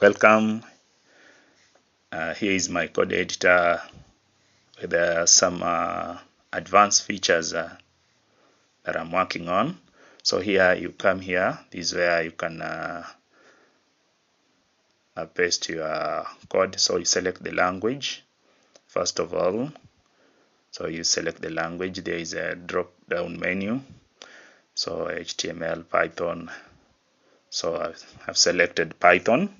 Welcome. Here is my code editor with some advanced features that I'm working on. So here you come here, this is where you can paste your code. So you select the language first of all. So you select the language, there is a drop down menu. So HTML, Python. So I've selected Python.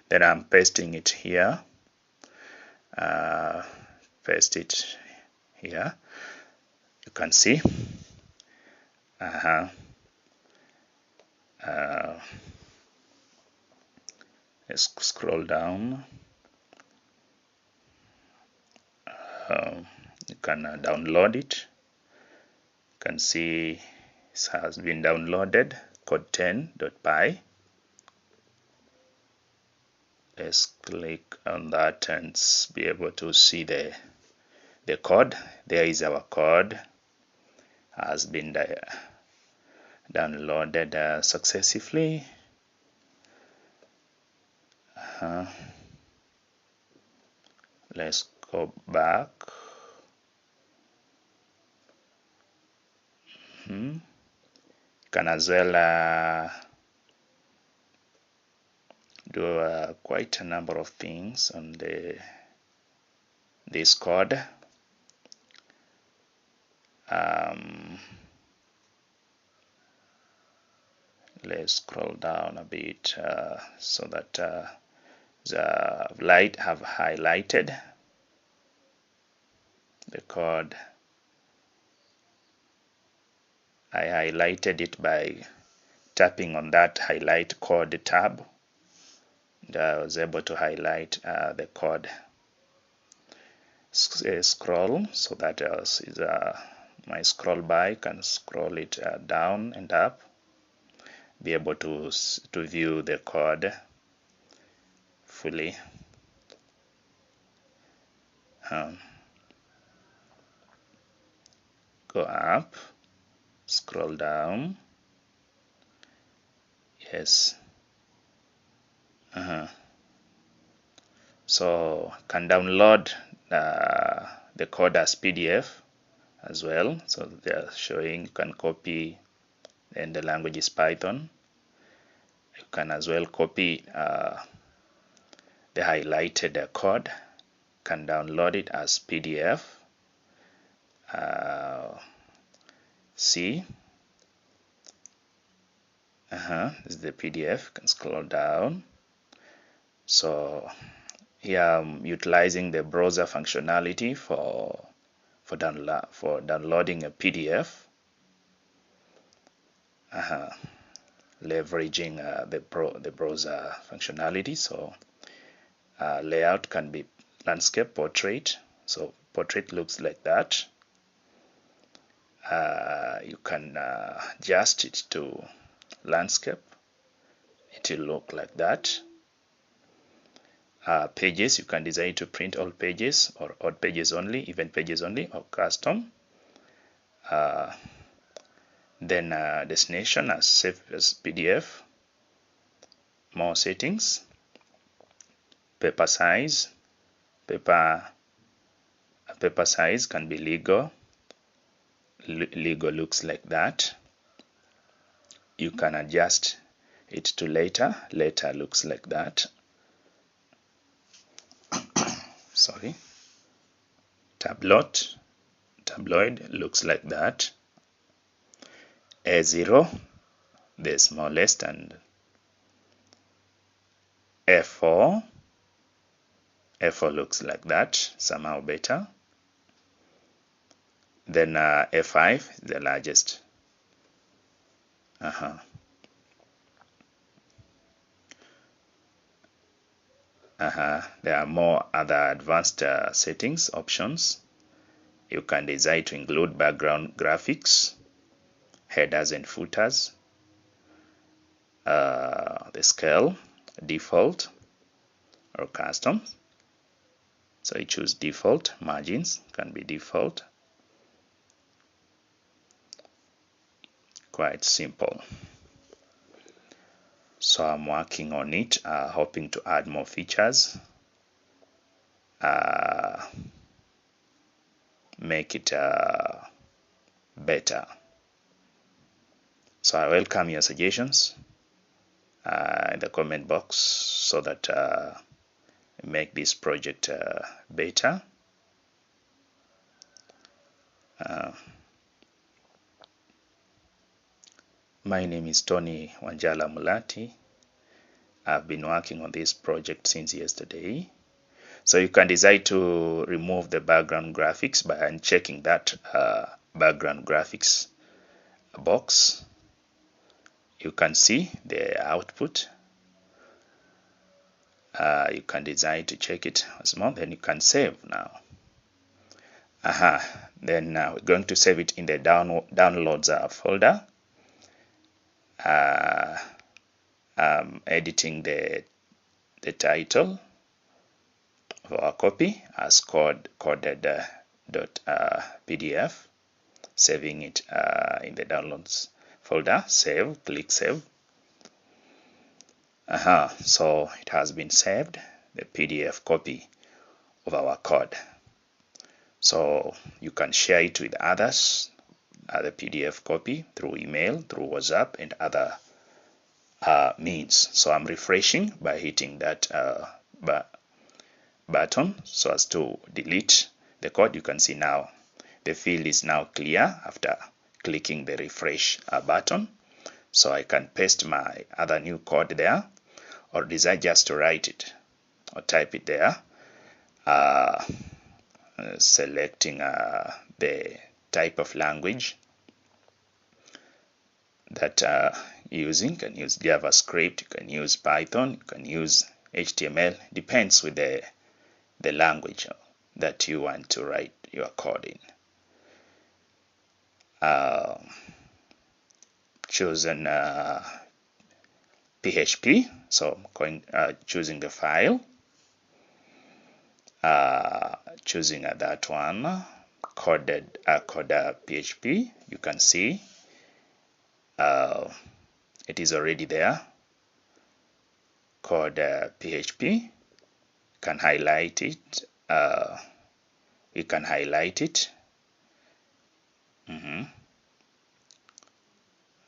Then I'm pasting it here. Paste it here. You can see. Let's scroll down. You can download it. You can see it has been downloaded. code10.py. Let's click on that and be able to see the code. There is our code. Has been downloaded successfully. Let's go back. You can as well do quite a number of things on this code. Let's scroll down a bit so that the light have highlighted the code. I highlighted it by tapping on that highlight code tab. And I was able to highlight the code. Scroll so that is my scroll bar can scroll it down and up. Be able to view the code fully. Go up, scroll down. Yes. So can download the code as PDF as well. So they are showing you can copy, and the language is Python. You can as well copy the highlighted code. Can download it as PDF. See, this is the PDF. You can scroll down. So here I'm utilizing the browser functionality for downloading a PDF. Leveraging the browser functionality. So layout can be landscape, portrait. So portrait looks like that. You can adjust it to landscape. It will look like that. Pages, you can design to print all pages or odd pages only, even pages only, or custom. Then destination as safe as PDF. More settings. Paper size. Paper size can be legal. Legal looks like that. You can adjust it to later. Later looks like that. Sorry. Tabloid looks like that. A0, the smallest, and A4 looks like that, somehow better. Then A5, the largest. There are more other advanced settings options. You can decide to include background graphics, headers and footers, the scale, default or custom. So you choose default. Margins can be default. Quite simple. So I'm working on it, hoping to add more features, make it better. So I welcome your suggestions in the comment box so that make this project better. My name is Tony Wanjala Mulati. I've been working on this project since yesterday. So you can decide to remove the background graphics by unchecking that background graphics box. You can see the output. You can decide to check it as well, then you can save now. Then we're going to save it in the downloads folder. I'm editing the title of our copy as coded.pdf, saving it in the downloads folder. Save, click save. So it has been saved, the PDF copy of our code. So you can share it with others, the PDF copy, through email, through WhatsApp, and other means. So I'm refreshing by hitting that button so as to delete the code. You can see now the field is now clear after clicking the refresh button. So I can paste my other new code there, or decide just to write it or type it there, selecting the type of language that using. You can use JavaScript, you can use Python, you can use HTML, depends with the language that you want to write your code in. Choosing PHP, so I'm choosing the file, choosing that one, coded PHP. You can see it is already there, code PHP. Can highlight it. You can highlight it.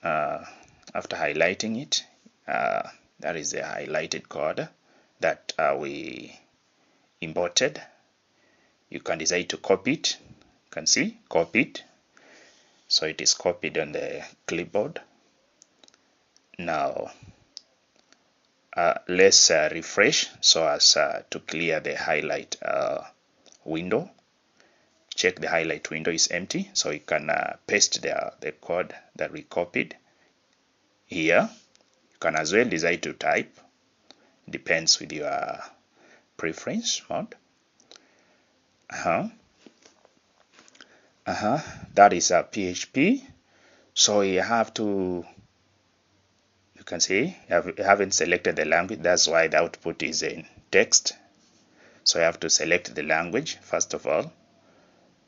After highlighting it, that is the highlighted code that we imported. You can decide to copy it. You can see, copy it. So it is copied on the clipboard. Now let's refresh so as to clear the highlight window. Check the highlight window is empty, so you can paste the code that we copied here. You can as well decide to type, depends with your preference mode. That is a PHP. So you have to, you can see you haven't selected the language, that's why the output is in text. So you have to select the language first of all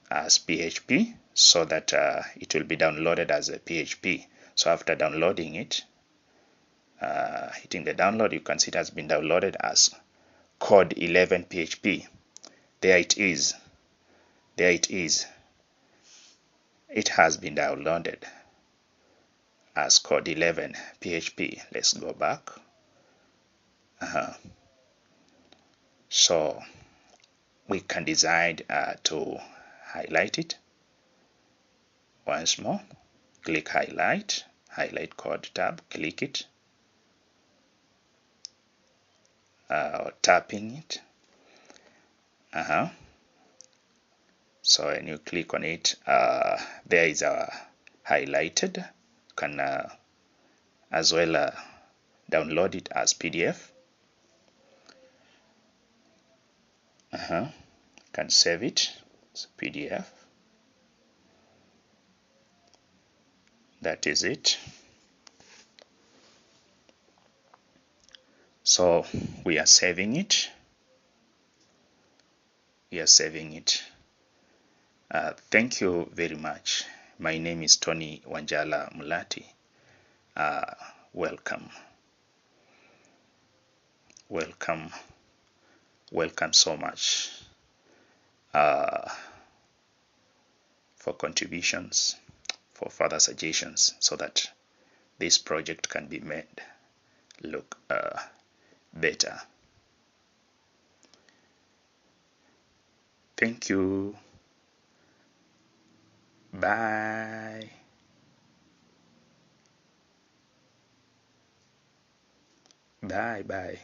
as PHP, so that it will be downloaded as a PHP. So after downloading it, hitting the download, you can see it has been downloaded as code 11 PHP. There it is. There it is. It has been downloaded as code 11 PHP. Let's go back. So we can decide to highlight it once more. Click highlight, highlight code tab, click it, or tapping it. So when you click on it, there is a highlighted. You can as well download it as PDF. Can save it as PDF. That is it. So we are saving it. We are saving it. Thank you very much. My name is Tony Wanjala Mulati. Welcome. welcome so much for contributions, for further suggestions, so that this project can be made look better. Thank you. Bye. Bye.